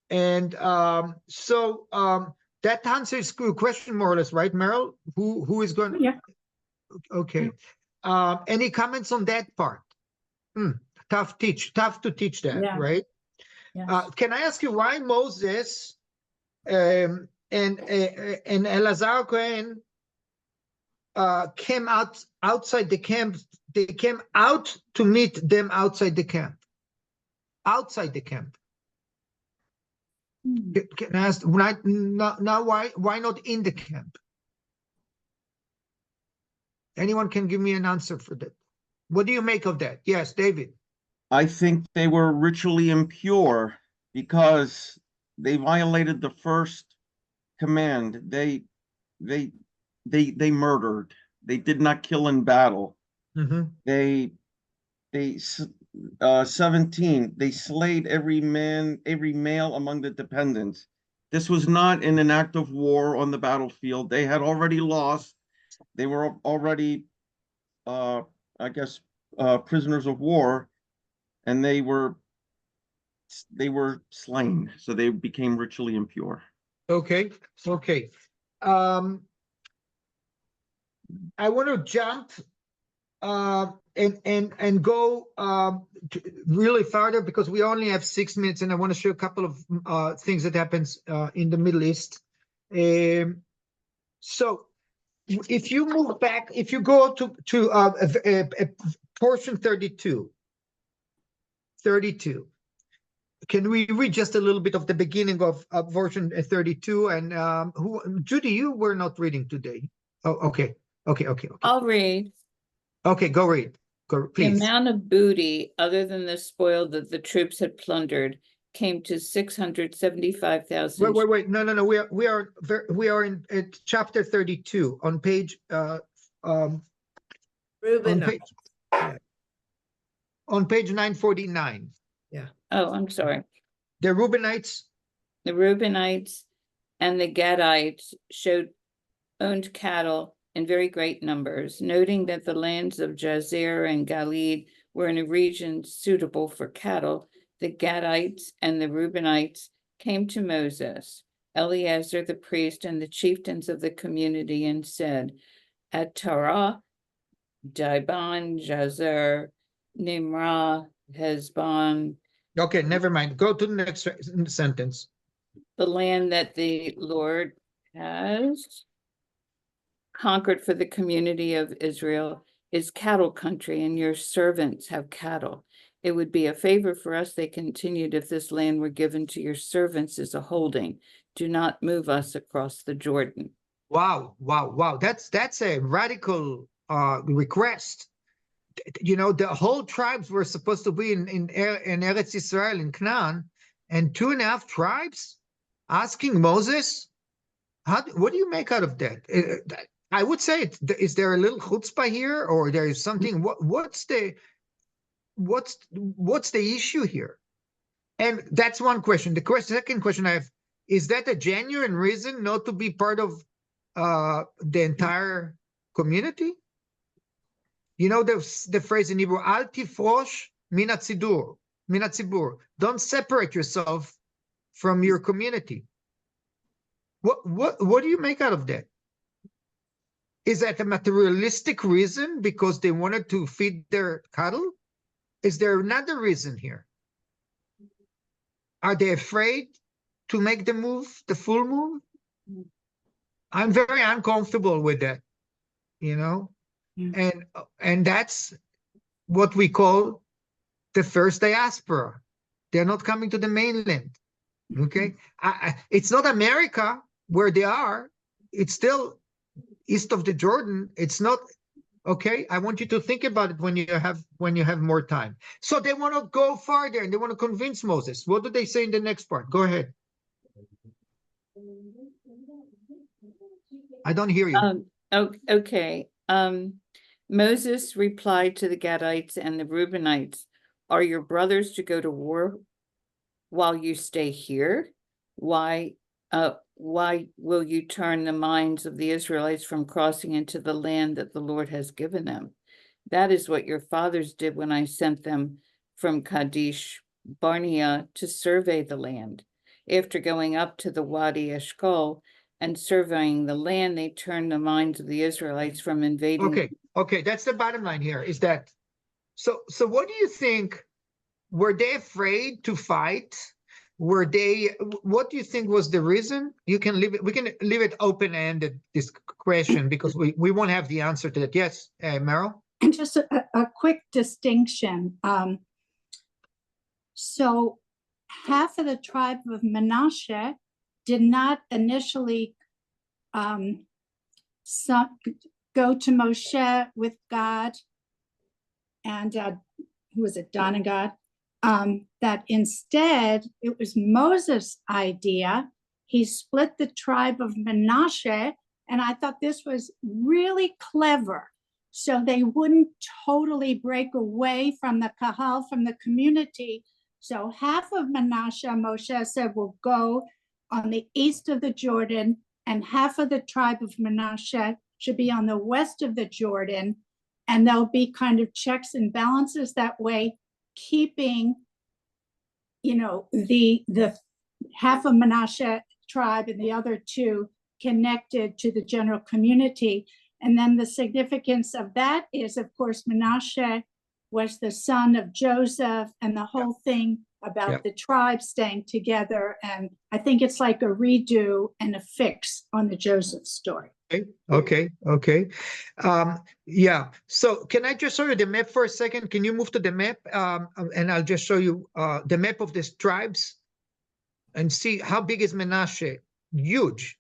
And so that answers your question more or less, right, Meryl? Who is going? Yeah. Okay. Any comments on that part? Tough to teach that, Yeah. right? Yes. Can I ask you why Moses and Elazar Cohen came outside the camp? They came out to meet them outside the camp. Outside the camp. Can I ask now why not in the camp? Anyone can give me an answer for that. What do you make of that? Yes, David. I think they were ritually impure because they violated the first command. They murdered. They did not kill in battle. They 17, they slayed every male among the dependents. This was not in an act of war on the battlefield. They had already lost. They were already, I guess, prisoners of war, and they were slain. So they became ritually impure. Okay. I want to jump and go really farther because we only have 6 minutes, and I want to show a couple of things that happens in the Middle East. So if you move back, if you go to portion 32, can we read just a little bit of the beginning of version 32? And Judy, you were not reading today. Oh, okay. I'll read. Okay, go read. Go, The please. amount of booty, other than the spoil that the troops had plundered, came to 675,000. Wait. No. We are in chapter 32 on page Reuben. on page 949. Oh, I'm sorry. The Reubenites. The Reubenites and the Gadites owned cattle in very great numbers, noting that the lands of Jazer and Galeed were in a region suitable for cattle. The Gadites and the Reubenites came to Moses, Eleazar the priest, and the chieftains of the community and said, "At Tarah, Dibon, Jazer, Nimrah, Hezbon." Okay, never mind. Go to the next sentence. The land that the Lord has conquered for the community of Israel is cattle country, and your servants have cattle. It would be a favor for us, they continued, if this land were given to your servants as a holding. Do not move us across the Jordan. Wow. That's a radical request. You know, the whole tribes were supposed to be in Eretz Israel, in Canaan, and 2.5 tribes asking Moses, what do you make out of that? I would say, is there a little chutzpah here, or there is something? What's the issue here? And that's one question. Second question I have, is that a genuine reason not to be part of the entire community? You know the phrase in Hebrew, Al tifrosh min hatzibur. Don't separate yourself from your community. What do you make out of that? Is that a materialistic reason because they wanted to feed their cattle? Is there another reason here? Are they afraid to make the move, the full move? I'm very uncomfortable with that, you know? And that's what we call the first diaspora. They're not coming to the mainland, okay? It's not America where they are. It's still east of the Jordan. It's not, okay? I want you to think about it when you have more time. So they want to go farther and they want to convince Moses. What do they say in the next part? Go ahead. I don't hear you. Okay. Moses replied to the Gadites and the Reubenites, "Are your brothers to go to war while you stay here? Why will you turn the minds of the Israelites from crossing into the land that the Lord has given them? That is what your fathers did when I sent them from Kadesh Barnea to survey the land. After going up to the Wadi Eshkol and surveying the land, they turned the minds of the Israelites from invading." Okay, that's the bottom line here, is that, so what do you think? Were they afraid to fight? What do you think was the reason? We can leave it open-ended, this question, because we won't have the answer to that. Yes, Meryl? And just a quick distinction. So half of the tribe of Manasseh did not initially go to Moshe with God and who was it, Don and God? That instead it was Moses' idea. He split the tribe of Manasseh, and I thought this was really clever. So they wouldn't totally break away from the kahal, from the community. So half of Manasseh, Moshe said, will go on the east of the Jordan, and half of the tribe of Manasseh should be on the west of the Jordan. And there'll be kind of checks and balances that way, keeping, the half of Manasseh tribe and the other two connected to the general community. And then the significance of that is, of course, Manasseh was the son of Joseph, and the whole thing about the tribe staying together. And I think it's like a redo and a fix on the Joseph story. Okay. Yeah. So can I just show you the map for a second? Can you move to the map? And I'll just show you the map of these tribes and see how big is Manasseh. Huge.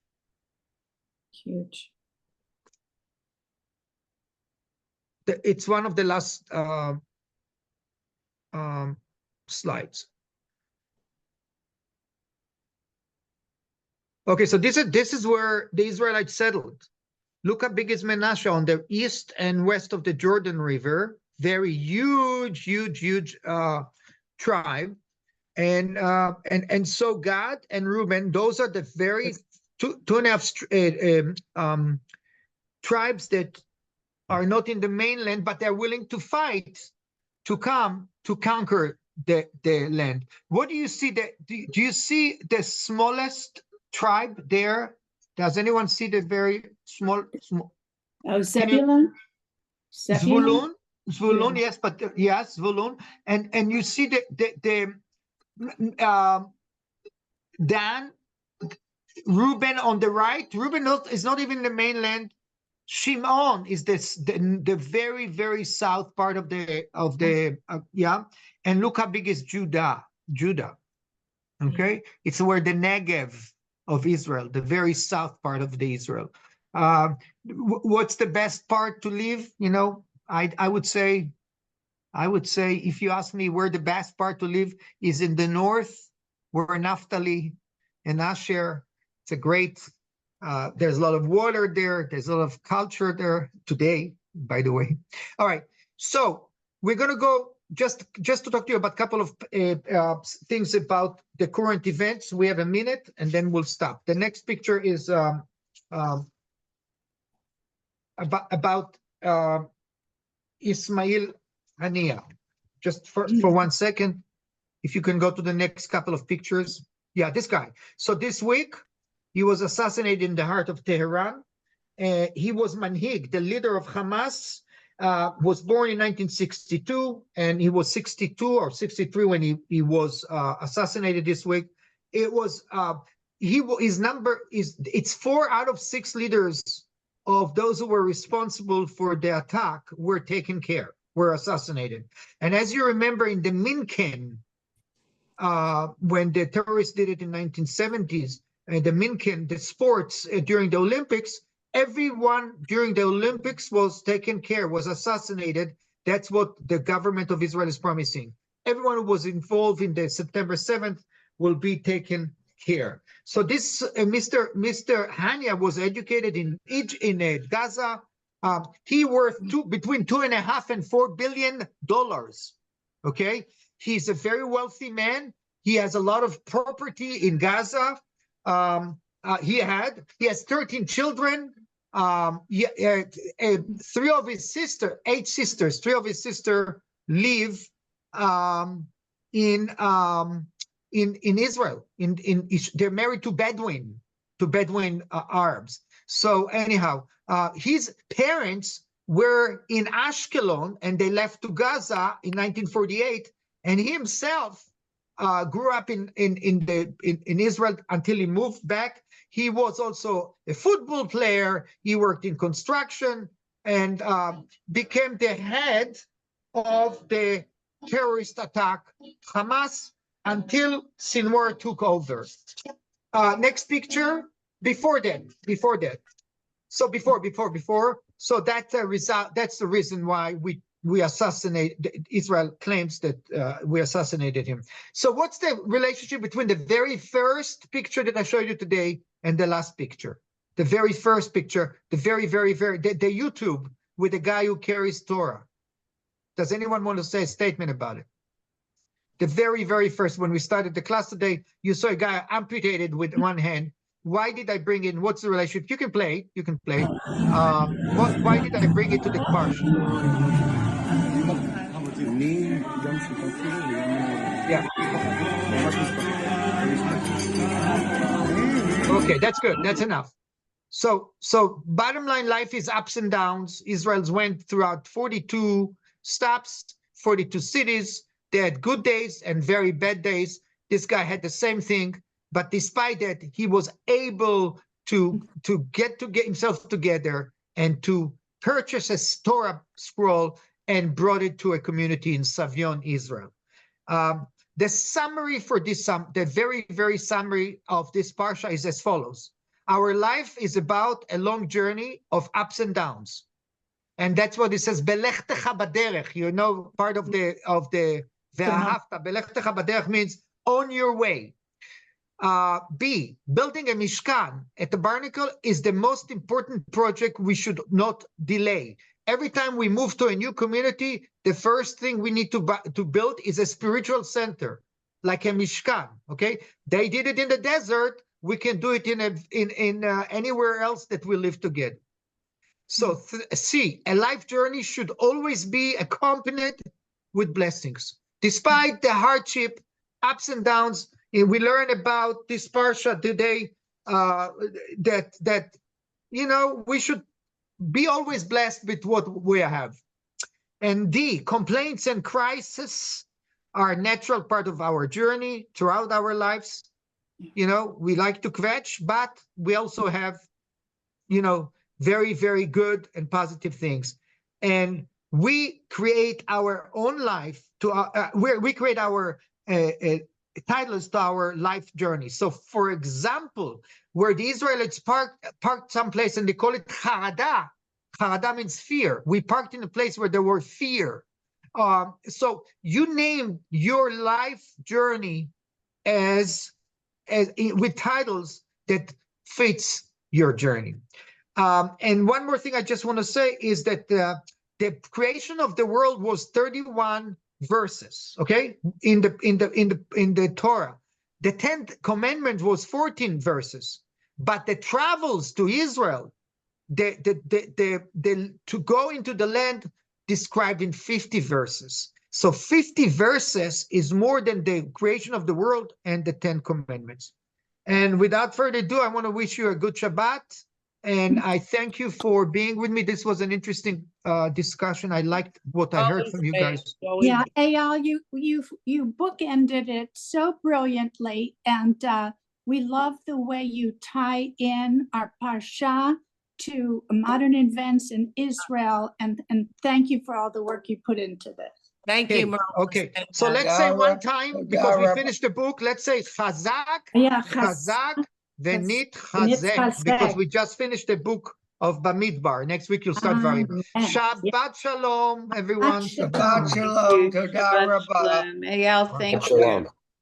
It's one of the last slides. Okay, so this is where the Israelites settled. Look how big is Manasseh on the east and west of the Jordan River. Very huge tribe. And so Gad and Reuben, those are the very two and a half tribes that are not in the mainland, but they're willing to fight to come to conquer the land. What do you see? Do you see the smallest tribe there? Does anyone see the very small? Oh, Zebulun? Zvulun, yes, but yes, Zvulun, and you see the Dan, Reuben on the right. Reuben is not even the mainland. Shimon is the very, very south part of the and look how big is Judah. Okay, it's where the Negev of Israel, the very south part of the Israel. What's the best part to live? I would say if you ask me where the best part to live is in the north, where Naphtali and Asher. It's a great. There's a lot of water there. There's a lot of culture there today, by the way. All right, so we're gonna go just to talk to you about a couple of things about the current events. We have a minute, and then we'll stop. The next picture is about Ishmael Haniyeh. Just for 1 second, if you can go to the next couple of pictures. Yeah, this guy. So this week, he was assassinated in the heart of Tehran. He was Manhig, the leader of Hamas, was born in 1962, and he was 62 or 63 when he was assassinated this week. It was his number is it's 4 out of 6 leaders of those who were responsible for the attack were taken care, were assassinated. And as you remember, in the Mishkan, when the terrorists did it in 1970s, the Mishkan, the sports during the Olympics, everyone during the Olympics was taken care, was assassinated. That's what the government of Israel is promising. Everyone who was involved in the September 7th will be taken care. So this Mr. Haniyeh was educated in Gaza. He worth between $2.5 and $4 billion. Okay, he's a very wealthy man. He has a lot of property in Gaza. He has 13 children. 3 of his sisters, 8 sisters, 3 of his sisters live in Israel. They're married to Bedouin Arabs. So anyhow, his parents were in Ashkelon and they left to Gaza in 1948, and he himself grew up in Israel until he moved back. He was also a football player. He worked in construction and became the head of the terrorist attack, Hamas, until Sinwar took over. Next picture. Before that. So before. So that's the result. That's the reason why we assassinate. Israel claims that we assassinated him. So what's the relationship between the very first picture that I showed you today and the last picture? The very first picture, the YouTube with the guy who carries Torah. Does anyone want to say a statement about it? The very first, when we started the class today, you saw a guy amputated with one hand. Why did I bring in? What's the relationship? You can play. Why did I bring it to the Parsha? Yeah. Okay, that's good. That's enough. So bottom line, life is ups and downs. Israel's went throughout 42 stops, 42 cities. They had good days and very bad days. This guy had the same thing. But despite that, he was able to get himself together and to purchase a Torah scroll and brought it to a community in Savion, Israel. The summary for this, the very summary of this Parsha is as follows. Our life is about a long journey of ups and downs. And that's what it says, Belechtecha baderech. You know, part of the Ve'ahavta, Belechtecha baderech means on your way. B, building a Mishkan, a tabernacle, is the most important project we should not delay. Every time we move to a new community, the first thing we need to build is a spiritual center, like a Mishkan. Okay, they did it in the desert. We can do it in anywhere else that we live together. So C, a life journey should always be accompanied with blessings, despite the hardship, ups and downs. We learn about this Parsha today that we should be always blessed with what we have. And D, complaints and crises are a natural part of our journey throughout our lives. We like to kvetch, but we also have, very good and positive things. And we create our own life we create our titles to our life journey. So, for example, where the Israelites parked someplace and they call it Harada. Harada means fear. We parked in a place where there were fear. So you name your life journey with titles that fits your journey. And one more thing I just want to say is that the creation of the world was 31 verses, okay, in the Torah. The 10th commandment was 14 verses, but the travels to Israel, to go into the land described in 50 verses. So 50 verses is more than the creation of the world and the 10 commandments. And without further ado, I want to wish you a good Shabbat. And I thank you for being with me. This was an interesting discussion. I liked what I heard Always from you great, guys. always Yeah, Eyal, you bookended it so brilliantly, and we love the way you tie in our Parsha to modern events in Israel, and thank you for all the work you put into this. Thank Okay, you, Merle. okay. So let's say one time, because we Dara. finished the book, let's say Chazak, Yeah, Chazak, Venit Venit Chazek, because Chazek. we just finished the book of Bamidbar. Next week you'll start Varim. Yes. Shabbat Shalom, everyone. Shabbat Shabbat Shalom. Shalom. Shabbat Toda Rabba. shalom. Eyal, thank you. Shalom.